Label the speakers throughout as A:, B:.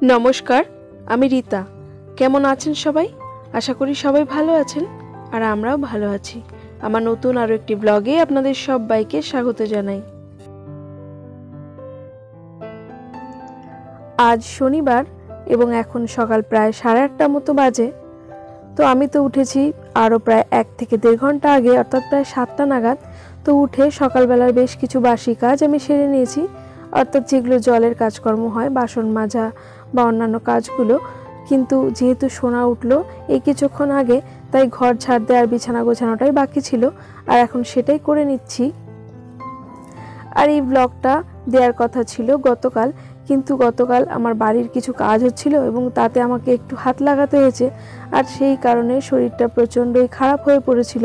A: नमस्कार, आमी रीता। केमन आছেন सबाई? आशा करी सबाई भालो आছেন और आमराও भालो आছি। आमार नतून आरो एकटी ब्लगे आपनादेर सबाइके स्वागत जानाई। आज शनिवार एबं एखन सकाल प्राय 8:30 मतो बाजे। तो आमी तो उठेছি आरो प्राय 1 থেকে 1.5 घंटा आगे अर्थात प्राय 7टा नागाद। तो उठे सकाल बेलार बेश किछु बासी काज आमी सेरे निয়েছি, अर्थात जेगुलो जलेर काजकर्म हय, बासन माझा বা অন্যান্য কাজগুলো। কিন্তু যেহেতু সোনা উঠলো এই কিছুক্ষণ আগে, তাই ঘর ঝাড় দেওয়ার বিছানা গোছানোটাই বাকি ছিল আর এখন সেটাই করে নিচ্ছি। আর এই ব্লগটা দেওয়ার কথা ছিল গতকাল, কিন্তু গতকাল আমার বাড়ির কিছু কাজ হচ্ছিল এবং তাতে আমাকে একটু হাত লাগাতে হয়েছে। আর সেই কারণে শরীরটা প্রচণ্ডই খারাপ হয়ে পড়েছিল,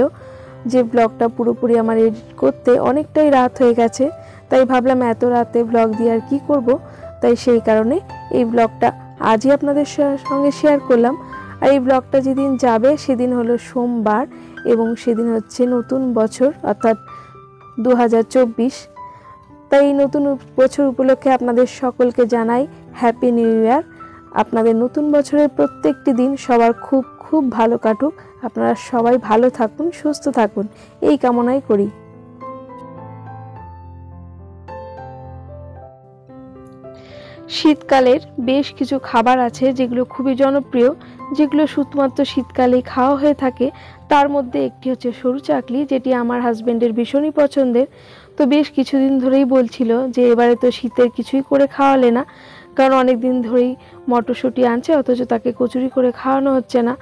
A: যে ব্লগটা পুরোপুরি আমার এডিট করতে অনেকটাই রাত হয়ে গেছে। তাই ভাবলাম এত রাতে ব্লগ দিয়ে আর কী করব, তাই সেই কারণে এই ব্লগটা আজই আপনাদের সঙ্গে শেয়ার করলাম। আর এই ব্লগটা যেদিন যাবে সেদিন হলো সোমবার এবং সেদিন হচ্ছে নতুন বছর অর্থাৎ 2024। তাই এই নতুন বছর উপলক্ষে আপনাদের সকলকে জানাই হ্যাপি নিউ ইয়ার। আপনাদের নতুন বছরের প্রত্যেকটি দিন সবার খুব খুব ভালো কাটুক, আপনারা সবাই ভালো থাকুন, সুস্থ থাকুন, এই কামনাই করি। শীতকালের বেশ কিছু খাবার আছে যেগুলো খুবই জনপ্রিয়, যেগুলো শুধুমাত্র শীতকালেই খাওয়া হয়ে থাকে। তার মধ্যে একটি হচ্ছে সরু চাকলি, যেটি আমার হাজবেন্ডের ভীষণই পছন্দের। তো বেশ কিছুদিন ধরেই বলছিল যে এবারে তো শীতের কিছুই করে খাওয়ালে না, কারণ অনেক দিন ধরেই মটরশুঁটি আনছে অথচ তাকে কচুরি করে খাওয়ানো হচ্ছে না।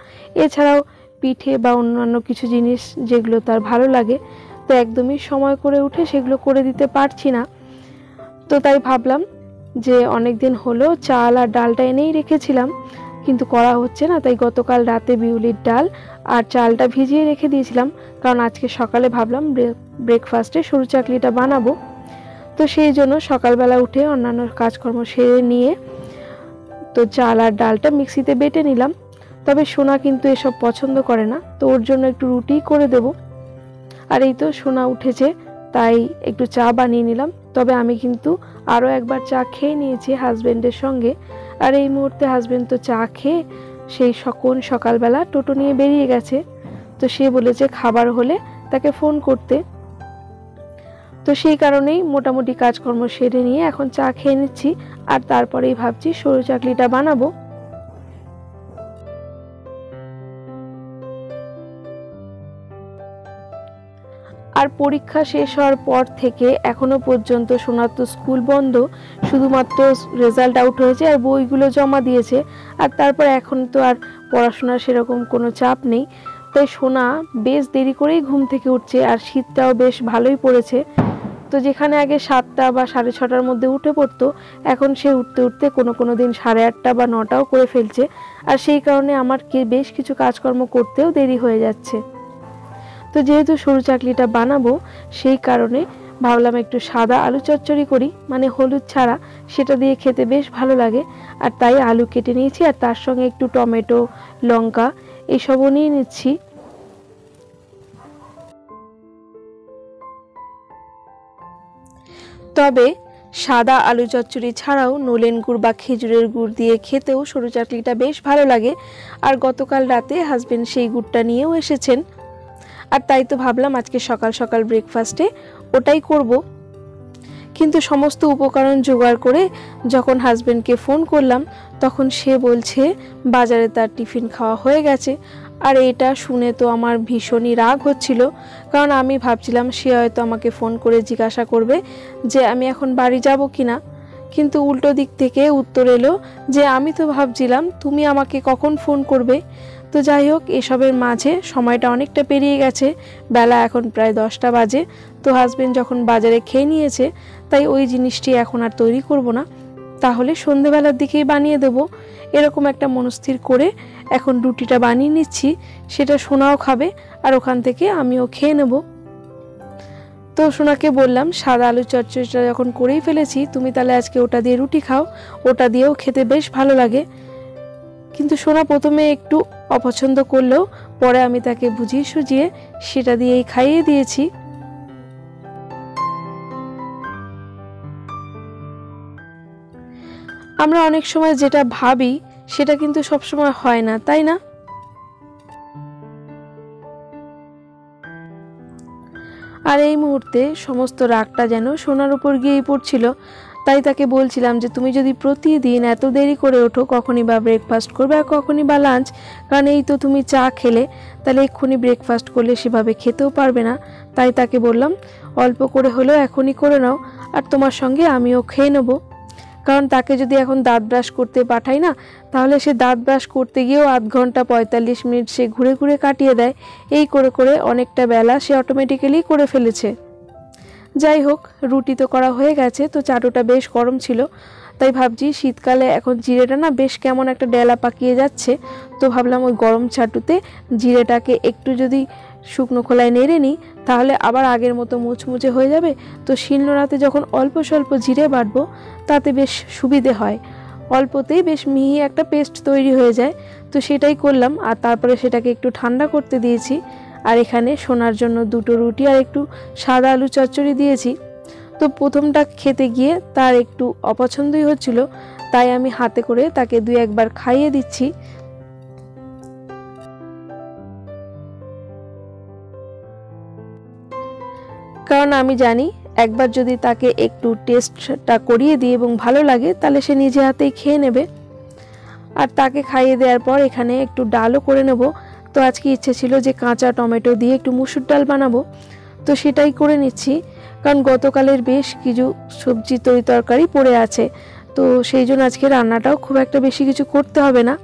A: এছাড়াও পিঠে বা অন্যান্য কিছু জিনিস যেগুলো তার ভালো লাগে, তো একদমই সময় করে উঠে সেগুলো করে দিতে পারছি না। তো তাই ভাবলাম যে অনেক দিন হলো চাল আর ডালটা এনেই রেখেছিলাম, কিন্তু করা হচ্ছে না। তাই গতকাল রাতে বিউলির ডাল আর চালটা ভিজিয়ে রেখে দিয়েছিলাম, কারণ আজকে সকালে ভাবলাম ব্রেকফাস্টে সরু চাকলিটা বানাবো। তো সেই জন্য সকালবেলা উঠে অন্যান্য কাজকর্ম সেরে নিয়ে তো চাল আর ডালটা মিক্সিতে বেটে নিলাম। তবে সোনা কিন্তু এসব পছন্দ করে না, তো ওর জন্য একটু রুটি করে দেব। আর এই তো সোনা উঠেছে, তাই একটু চা বানিয়ে নিলাম। তবে আমি কিন্তু আরও একবার চা খেয়ে নিয়েছি হাজবেন্ডের সঙ্গে। আর এই মুহূর্তে হাজবেন্ড তো চা খেয়ে সেই সকালবেলা টোটো নিয়ে বেরিয়ে গেছে। তো সে বলেছে খাবার হলে তাকে ফোন করতে। তো সেই কারণেই মোটামুটি কাজকর্ম সেরে নিয়ে এখন চা খেয়ে নিচ্ছি, আর তারপরেই ভাবছি সরু চাকলিটা বানাবো। আর পরীক্ষা শেষ হওয়ার পর থেকে এখনো পর্যন্ত সোনার তো স্কুল বন্ধ, শুধুমাত্র রেজাল্ট আউট হয়েছে আর বইগুলো জমা দিয়েছে। আর তারপর এখন তো আর পড়াশোনার সেরকম কোনো চাপ নেই, তাই সোনা বেশ দেরি করেই ঘুম থেকে উঠছে। আর শীতটাও বেশ ভালোই পড়েছে। তো যেখানে আগে 7টা বা 6:30টার মধ্যে উঠে পড়তো, এখন সে উঠতে উঠতে কোনো দিন 8:30 বা 9টাও করে ফেলছে। আর সেই কারণে আমার বেশ কিছু কাজকর্ম করতেও দেরি হয়ে যাচ্ছে। তো যেহেতু সরু চাকলিটা বানাবো, সেই কারণে ভাবলাম একটু সাদা আলু চচ্চড়ি করি, মানে হলুদ ছাড়া, সেটা দিয়ে খেতে বেশ ভালো লাগে। আর তাই আলু কেটে নিয়েছি আর তার সঙ্গে একটু টমেটো, লঙ্কা এসবও নিয়ে নিচ্ছি। তবে সাদা আলু চচ্চড়ি ছাড়াও নলেন গুড় বা খেজুরের গুড় দিয়ে খেতেও সরু চাকলিটা বেশ ভালো লাগে। আর গতকাল রাতে হাজবেন্ড সেই গুড়টা নিয়েও এসেছেন। আর তাই তো ভাবলাম আজকে সকাল সকাল ব্রেকফাস্টে ওটাই করব। কিন্তু সমস্ত উপকরণ জোগাড় করে যখন হাজবেন্ডকে ফোন করলাম, তখন সে বলছে বাজারে তার টিফিন খাওয়া হয়ে গেছে। আর এটা শুনে তো আমার ভীষণই রাগ হচ্ছিল, কারণ আমি ভাবছিলাম সে হয়তো আমাকে ফোন করে জিজ্ঞাসা করবে যে আমি এখন বাড়ি যাব কিনা। কিন্তু উল্টো দিক থেকে উত্তর এলো যে আমি তো ভাবছিলাম তুমি আমাকে কখন ফোন করবে। তো যাই হোক, এসবের মাঝে সময়টা অনেকটা পেরিয়ে গেছে, বেলা এখন প্রায় 10টা বাজে। তো হাজবেন্ড যখন বাজারে খেয়ে নিয়েছে, তাই ওই জিনিসটি এখন আর তৈরি করব না, তাহলে সন্ধেবেলার দিকেই বানিয়ে দেব, এরকম একটা মনস্থির করে এখন রুটিটা বানিয়ে নিচ্ছি। সেটা সোনাও খাবে আর ওখান থেকে আমিও খেয়ে নেব। তো সোনাকে বললাম সাদা আলু চচ্চড়িটা যখন করেই ফেলেছি, তুমি তাহলে আজকে ওটা দিয়ে রুটি খাও, ওটা দিয়েও খেতে বেশ ভালো লাগে। কিন্তু সোনা প্রথমে একটু অপছন্দ করলেও পরে আমি তাকে বুঝিয়ে সুঝিয়ে সেটা দিয়েই খাইয়ে দিয়েছি। আমরা অনেক সময় যেটা ভাবি সেটা কিন্তু সবসময় হয় না, তাই না? আর এই মুহূর্তে সমস্ত রাগটা যেন সোনার উপর গিয়েই পড়ছিল। তাই তাকে বলছিলাম যে তুমি যদি প্রতিদিন এত দেরি করে ওঠো, কখনই বা ব্রেকফাস্ট করবে আর কখনই বা লাঞ্চ, কারণ এই তো তুমি চা খেলে, তাহলে এক্ষুনি ব্রেকফাস্ট করলে সেভাবে খেতেও পারবে না। তাই তাকে বললাম অল্প করে হলেও এখনই করে নাও, আর তোমার সঙ্গে আমিও খেয়ে নেবো। কারণ তাকে যদি এখন দাঁত ব্রাশ করতে পাঠাই না, তাহলে সে দাঁত ব্রাশ করতে গিয়েও আধ ঘন্টা 45 মিনিট সে ঘুরে ঘুরে কাটিয়ে দেয়। এই করে করে অনেকটা বেলা সে অটোমেটিক্যালি করে ফেলেছে। যাই হোক, রুটি তো করা হয়ে গেছে, তো চাটুটা বেশ গরম ছিল। তাই ভাবছি শীতকালে এখন জিরেটা না বেশ কেমন একটা ডেলা পাকিয়ে যাচ্ছে, তো ভাবলাম ওই গরম চাটুতে জিরেটাকে একটু যদি শুকনো খোলায় নেড়ে নিই, তাহলে আবার আগের মতো মুচমুচে হয়ে যাবে। তো শিলনোড়াতে যখন অল্প স্বল্প জিরে বাটবো, তাতে বেশ সুবিধে হয়, অল্পতেই বেশ মিহি একটা পেস্ট তৈরি হয়ে যায়। তো সেটাই করলাম, আর তারপরে সেটাকে একটু ঠান্ডা করতে দিয়েছি। আর এখানে সোনার জন্য 2টো রুটি আর একটু সাদা আলু চচ্চড়ি দিয়েছি। তো প্রথমটা খেতে গিয়ে তার একটু অপছন্দই হচ্ছিল, তাই আমি হাতে করে তাকে 2-1 বার খাইয়ে দিচ্ছি। কারণ আমি জানি একবার যদি তাকে একটু টেস্টটা করিয়ে দিই এবং ভালো লাগে, তাহলে সে নিজে হাতেই খেয়ে নেবে। আর তাকে খাইয়ে দেওয়ার পর এখানে একটু ডালও করে নেব। তো আজকে ইচ্ছে ছিল যে কাঁচা টমেটো দিয়ে একটু মুসুর ডাল বানাবো, তো সেটাই করে নিচ্ছি। কারণ গতকালের বেশ কিছু সবজি তরকারি পড়ে আছে, তো সেই জন্য আজকে রান্নাটাও খুব একটা বেশি কিছু করতে হবে না।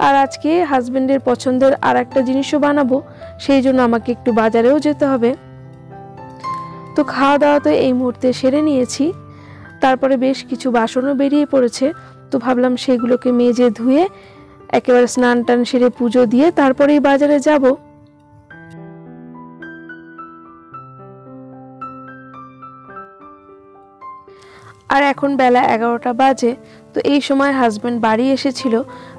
A: আর আজকে হাজবেন্ডের পছন্দের আর একটা জিনিসও বানাবো, সেই জন্য আমাকে একটু বাজারেও যেতে হবে। তো খাওয়া দাওয়া তো এই মুহূর্তে সেরে নিয়েছি, তারপরে বেশ কিছু বাসনও বেরিয়ে পড়েছে। তো ভাবলাম সেগুলোকে মেজে ধুয়ে একেবারে স্নান টান সেরে পুজো দিয়ে তারপরেই বাজারে যাব। আর এখন বেলা 11টা বাজে। তো এই সময় হাজব্যান্ড বাড়ি এসেছিল,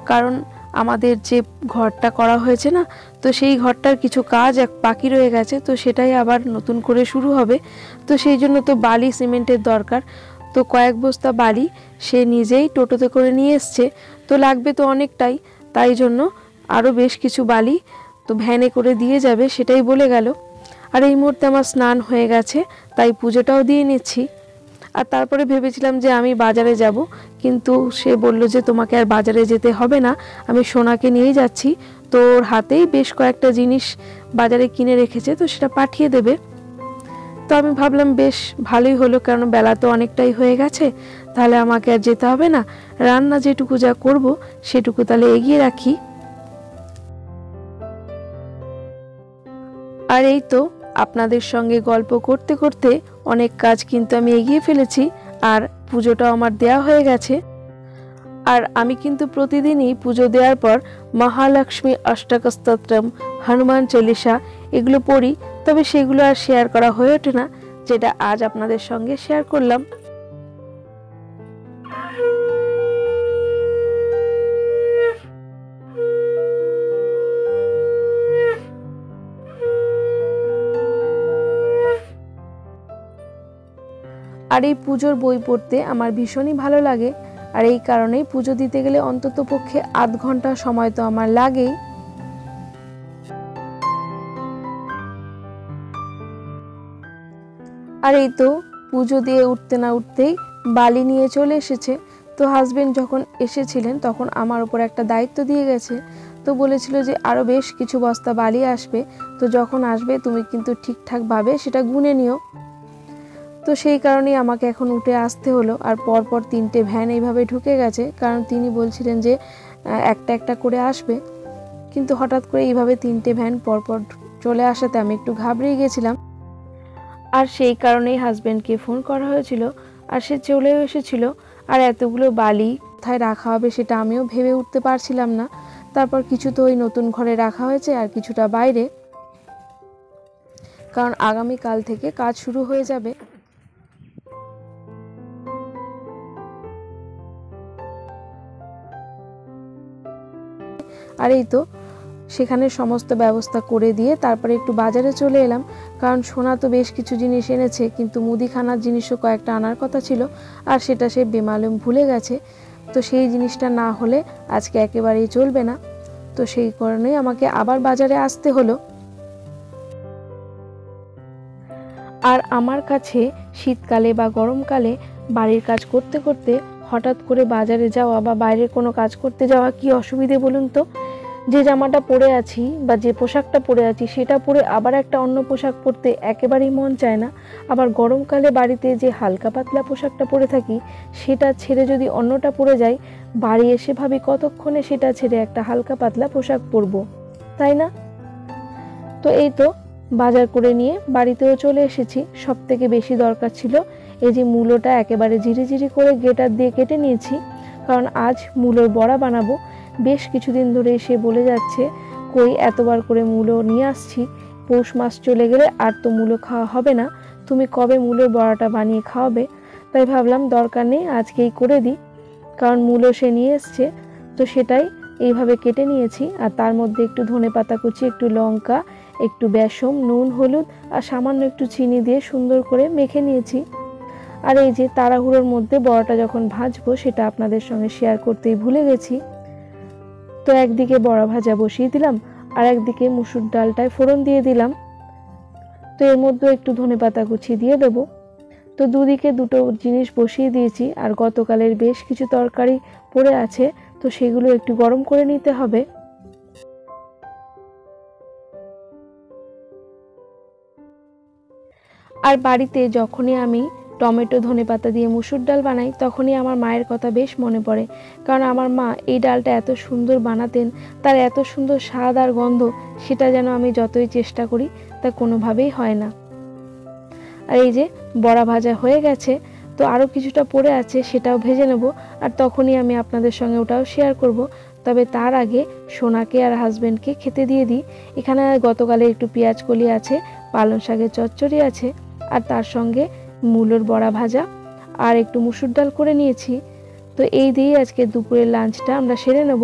A: কারণ আমাদের যে ঘরটা করা হয়েছে না, তো সেই ঘরটার কিছু কাজ বাকি রয়ে গেছে, তো সেটাই আবার নতুন করে শুরু হবে। তো সেই জন্য তো বালি সিমেন্টের দরকার। তো কয়েক বস্তা বালি সে নিজেই টোটোতে করে নিয়ে এসছে, তো লাগবে তো অনেকটাই, তাই জন্য আরও বেশ কিছু বালি তো ভ্যানে করে দিয়ে যাবে, সেটাই বলে গেল। আর এই মুহূর্তে আমার স্নান হয়ে গেছে, তাই পুজোটাও দিয়ে নিচ্ছি। আর তারপরে ভেবেছিলাম যে আমি বাজারে যাব, কিন্তু সে বলল যে তোমাকে আর বাজারে যেতে হবে না, আমি সোনাকে নিয়েই যাচ্ছি। তো ওর হাতেই বেশ কয়েকটা জিনিস বাজারে কিনে রেখেছে, তো সেটা পাঠিয়ে দেবে। তো আমি ভাবলাম বেশ ভালোই হলো, কারণ বেলা তো অনেকটাই হয়ে গেছে, তাহলে আমাকে আর যেতে হবে না, রান্না যেটুকু যা করব সেটুকু তাহলে এগিয়ে রাখি। আর এই তো আপনাদের সঙ্গে গল্প করতে করতে অনেক কাজ কিন্তু আমি এগিয়ে ফেলেছি, আর পুজোটাও আমার দেয়া হয়ে গেছে। আর আমি কিন্তু প্রতিদিনই পুজো দেওয়ার পর মহালক্ষ্মী অষ্টকস্তোত্রম, হনুমান চল্লিশা এগুলো পড়ি, তবে সেগুলো আর শেয়ার করা হয়ে ওঠে না, যেটা আজ আপনাদের সঙ্গে শেয়ার করলাম। আর এই পুজোর বই পড়তে আমার ভীষণই ভালো লাগে, আর এই কারণেই পুজো দিতে গেলে অন্তত পক্ষে আধ ঘন্টা সময় তো আমার লাগেই। আর এই তো পুজো দিয়ে উঠতে না উঠতেই বালি নিয়ে চলে এসেছে। তো হাজবেন্ড যখন এসেছিলেন তখন আমার উপর একটা দায়িত্ব দিয়ে গেছে, তো বলেছিল যে আরও বেশ কিছু বস্তা বালি আসবে, তো যখন আসবে তুমি কিন্তু ঠিকঠাকভাবে সেটা গুনে নিও। তো সেই কারণেই আমাকে এখন উঠে আসতে হলো। আর পরপর 3টে ভ্যান এইভাবে ঢুকে গেছে, কারণ তিনি বলছিলেন যে একটা একটা করে আসবে, কিন্তু হঠাৎ করে এইভাবে 3টে ভ্যান পরপর চলে আসাতে আমি একটু ঘাবড়ে গেছিলাম। আর সেই কারণেই হাজব্যান্ডকে ফোন করা হয়েছিল, আর সে চলেও এসেছিল। আর এতগুলো বালি কোথায় রাখা হবে সেটা আমিও ভেবে উঠতে পারছিলাম না। তারপর কিছু তো ওই নতুন ঘরে রাখা হয়েছে, আর কিছুটা বাইরে, কারণ আগামীকাল থেকে কাজ শুরু হয়ে যাবে। আর এই তো সেখানে সমস্ত ব্যবস্থা করে দিয়ে তারপরে একটু বাজারে চলে এলাম, কারণ সোনা তো বেশ কিছু জিনিস এনেছে, কিন্তু মুদিখানার জিনিসও কয়েকটা আনার কথা ছিল, আর সেটা সে বেমালুম ভুলে গেছে। তো সেই জিনিসটা না হলে আজকে একেবারেই চলবে না। তো সেই কারণেই আমাকে আবার বাজারে আসতে হলো। আর আমার কাছে শীতকালে বা গরমকালে বাড়ির কাজ করতে করতে হঠাৎ করে বাজারে যাওয়া বা বাইরের কোনো কাজ করতে যাওয়া কি অসুবিধে বলুন তো। যে জামাটা পরে আছি বা যে পোশাকটা পরে আছি সেটা পরে আবার একটা অন্য পোশাক পরতে একেবারেই মন চায় না। আবার গরমকালে বাড়িতে যে হালকা পাতলা পোশাকটা পরে থাকি সেটা ছেড়ে যদি অন্যটা পরে যাই, বাড়ি এসে ভাবি কতক্ষণে সেটা ছেড়ে একটা হালকা পাতলা পোশাক পরবো, তাই না? তো এই তো বাজার করে নিয়ে বাড়িতেও চলে এসেছি। সব থেকে বেশি দরকার ছিল এই যে মূলোটা একেবারে ঝিরিঝিরি করে গ্রেটার দিয়ে কেটে নিয়েছি, কারণ আজ মূলোর বড়া বানাবো। বেশ কিছুদিন ধরে সে বলে যাচ্ছে, কই এতবার করে মূলো নিয়ে আসছি, পৌষ মাস চলে গেলে আর তো মূলো খাওয়া হবে না, তুমি কবে মূলোর বড়াটা বানিয়ে খাওয়াবে? তাই ভাবলাম দরকার নেই, আজকেই করে দিই। কারণ মূলো সে নিয়ে এসছে, তো সেটাই এইভাবে কেটে নিয়েছি। আর তার মধ্যে একটু ধনেপাতা কুচি, একটু লঙ্কা, একটু বেসন, নুন, হলুদ আর সামান্য একটু চিনি দিয়ে সুন্দর করে মেখে নিয়েছি। আর এই যে তাড়াহুড়োর মধ্যে বড়াটা যখন ভাজবো সেটা আপনাদের সঙ্গে শেয়ার করতেই ভুলে গেছি। তো একদিকে বড়া ভাজা বসিয়ে দিলাম, আর একদিকে মুসুর ডালটায় ফোড়ন দিয়ে দিলাম। তো এর মধ্যে একটু ধনেপাতা কুচি দিয়ে দেবো। তো দুদিকে দুটো জিনিস বসিয়ে দিয়েছি। আর গতকালের বেশ কিছু তরকারি পড়ে আছে, তো সেগুলো একটু গরম করে নিতে হবে। আর বাড়িতে যখনই আমি টমেটো ধনেপাতা দিয়ে মুসুর ডাল বানাই তখনই আমার মায়ের কথা বেশ মনে পড়ে। কারণ আমার মা এই ডালটা এত সুন্দর বানাতেন, তার এত সুন্দর স্বাদ আর গন্ধ, সেটা যেন আমি যতই চেষ্টা করি তা কোনোভাবেই হয় না। আর এই যে বড়া ভাজা হয়ে গেছে, তো আরও কিছুটা পড়ে আছে, সেটাও ভেজে নেব। আর তখনই আমি আপনাদের সঙ্গে ওটাও শেয়ার করব। তবে তার আগে সোনাকে আর হাজব্যান্ডকে খেতে দিয়ে দিই। এখানে গতকালে একটু পেঁয়াজ কলি আছে, পালং শাকের চচ্চড়ি আছে, আর তার সঙ্গে মূলোর বড়া ভাজা আর একটু মুসুর ডাল করে নিয়েছি। তো এই দিয়েই আজকে দুপুরের লাঞ্চটা আমরা সেরে নেব।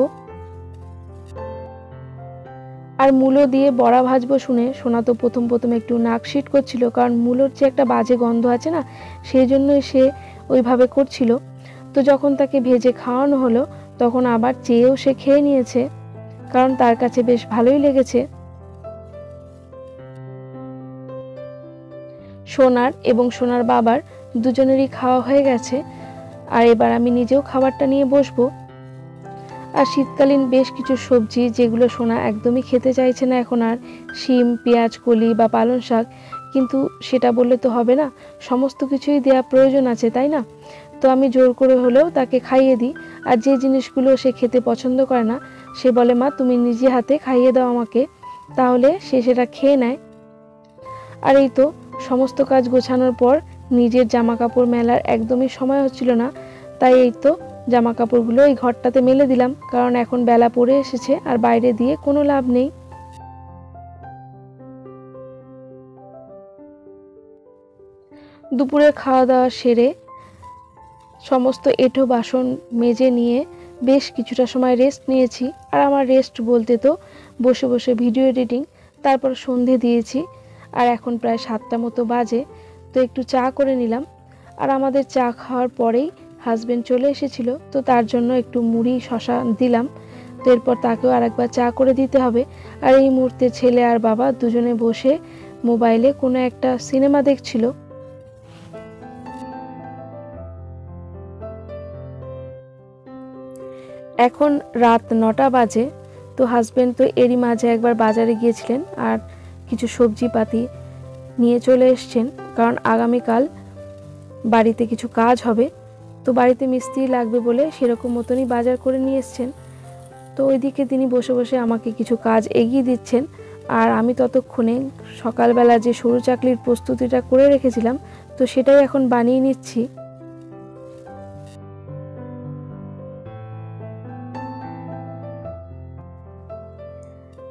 A: আর মূলো দিয়ে বড়া ভাজবো শুনে সোনা তো প্রথম একটু নাক সিট করছিল, কারণ মূলোর যে একটা বাজে গন্ধ আছে না, সেই জন্যই সে ওইভাবে করছিল। তো যখন তাকে ভেজে খাওয়ানো হলো তখন আবার চেয়েও সে খেয়ে নিয়েছে, কারণ তার কাছে বেশ ভালোই লেগেছে। সোনার এবং সোনার বাবার দুজনেরই খাওয়া হয়ে গেছে। আর এবার আমি নিজেও খাবারটা নিয়ে বসবো। আর শীতকালীন বেশ কিছু সবজি যেগুলো সোনা একদমই খেতে চাইছে না এখন আর, শিম, পেঁয়াজ কলি বা পালং শাক, কিন্তু সেটা বললে তো হবে না, সমস্ত কিছুই দেওয়া প্রয়োজন আছে, তাই না? তো আমি জোর করে হলেও তাকে খাইয়ে দিই। আর যে জিনিসগুলো সে খেতে পছন্দ করে না সে বলে, মা তুমি নিজে হাতে খাইয়ে দাও আমাকে, তাহলে সে সেটা খেয়ে নেয়। আর এই তো সমস্ত কাজ গোছানোর পর নিজের জামা কাপড় মেলার একদমই সময় হচ্ছিল না, তাই এই তো জামা কাপড়গুলো এই ঘরটাতে মেলে দিলাম, কারণ এখন বেলা পড়ে এসেছে আর বাইরে দিয়ে কোনো লাভ নেই। দুপুরের খাওয়া দাওয়া সেরে সমস্ত এঁঠো বাসন মেজে নিয়ে বেশ কিছুটা সময় রেস্ট নিয়েছি। আর আমার রেস্ট বলতে তো বসে বসে ভিডিও এডিটিং, তারপর সন্ধে দিয়েছি। আর এখন প্রায় 7টা মতো বাজে, তো একটু চা করে নিলাম। আর আমাদের চা খাওয়ার পরেই হাজবেন্ড চলে এসেছিল, তো তার জন্য একটু মুড়ি শশা দিলাম। তো এরপর তাকেও আরেকবার চা করে দিতে হবে। আর এই মুহূর্তে ছেলে আর বাবা দুজনে বসে মোবাইলে কোনো একটা সিনেমা দেখছিল। এখন রাত 9টা বাজে। তো হাজবেন্ড তো এরই মাঝে একবার বাজারে গিয়েছিলেন আর কিছু সবজিপাতি নিয়ে চলে এসছেন, কারণ আগামীকাল বাড়িতে কিছু কাজ হবে। তো বাড়িতে মিস্ত্রি লাগবে বলে সেরকম মতনই বাজার করে নিয়ে এসছেন। তো ওইদিকে তিনি বসে বসে আমাকে কিছু কাজ এগিয়ে দিচ্ছেন। আর আমি ততক্ষণে সকালবেলা যে সরু চাকলির প্রস্তুতিটা করে রেখেছিলাম, তো সেটাই এখন বানিয়ে নিচ্ছি।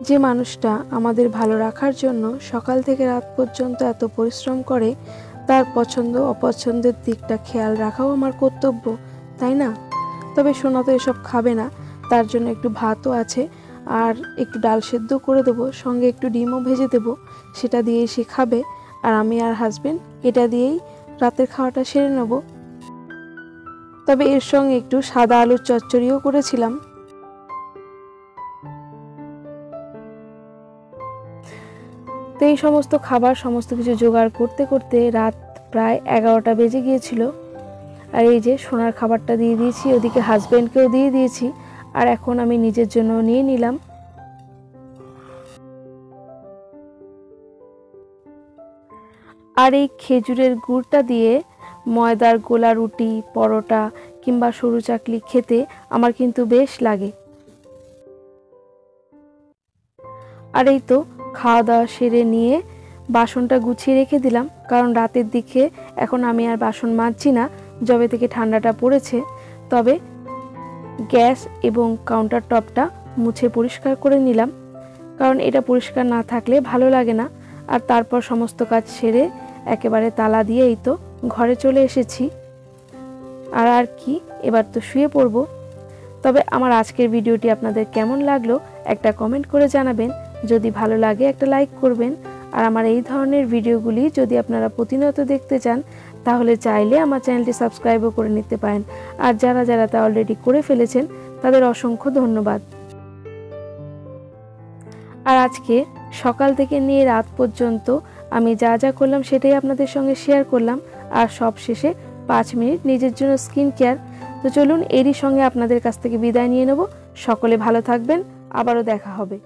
A: যে মানুষটা আমাদের ভালো রাখার জন্য সকাল থেকে রাত পর্যন্ত এত পরিশ্রম করে, তার পছন্দ অপছন্দের দিকটা খেয়াল রাখাও আমার কর্তব্য, তাই না? তবে সোনা তো এসব খাবে না, তার জন্য একটু ভাতও আছে আর একটু ডাল সেদ্ধ করে দেবো, সঙ্গে একটু ডিমও ভেজে দেবো, সেটা দিয়েই সে খাবে। আর আমি আর হাজবেন্ড এটা দিয়েই রাতের খাওয়াটা সেরে নেব। তবে এর সঙ্গে একটু সাদা আলুর চচ্চড়িও করেছিলাম। তো এই সমস্ত খাবার সমস্ত কিছু জোগাড় করতে করতে রাত প্রায় 11টা বেজে গিয়েছিল। আর এই যে সোনার খাবারটা দিয়ে দিয়েছি, ওদিকে হাজব্যান্ডকেও দিয়ে দিয়েছি, আর এখন আমি নিজের জন্য নিয়ে নিলাম। আর এই খেজুরের গুড়টা দিয়ে ময়দার গোলা রুটি, পরোটা কিংবা সরু চাকলি খেতে আমার কিন্তু বেশ লাগে। আর এই তো খাওয়া দাওয়া সেরে নিয়ে বাসনটা গুছিয়ে রেখে দিলাম, কারণ রাতের দিকে এখন আমি আর বাসন মাজছি না, যবে থেকে ঠান্ডাটা পড়েছে। তবে গ্যাস এবং কাউন্টার টপটা মুছে পরিষ্কার করে নিলাম, কারণ এটা পরিষ্কার না থাকলে ভালো লাগে না। আর তারপর সমস্ত কাজ সেরে একেবারে তালা দিয়ে এই তো ঘরে চলে এসেছি। আর কি, এবার তো শুয়ে পড়ব। তবে আমার আজকের ভিডিওটি আপনাদের কেমন লাগলো একটা কমেন্ট করে জানাবেন। যদি ভালো লাগে একটা লাইক করবেন। আর আমার এই ধরনের ভিডিওগুলি যদি আপনারা প্রতিনিয়ত দেখতে চান তাহলে চাইলে আমার চ্যানেলটি সাবস্ক্রাইবও করে নিতে পারেন। আর যারা যারা তা অলরেডি করে ফেলেছেন তাদের অসংখ্য ধন্যবাদ। আর আজকে সকাল থেকে নিয়ে রাত পর্যন্ত আমি যা যা করলাম সেটাই আপনাদের সঙ্গে শেয়ার করলাম। আর সব শেষে 5 মিনিট নিজের জন্য স্কিন কেয়ার। তো চলুন এরই সঙ্গে আপনাদের কাছ থেকে বিদায় নিয়ে নেব। সকলে ভালো থাকবেন, আবারও দেখা হবে।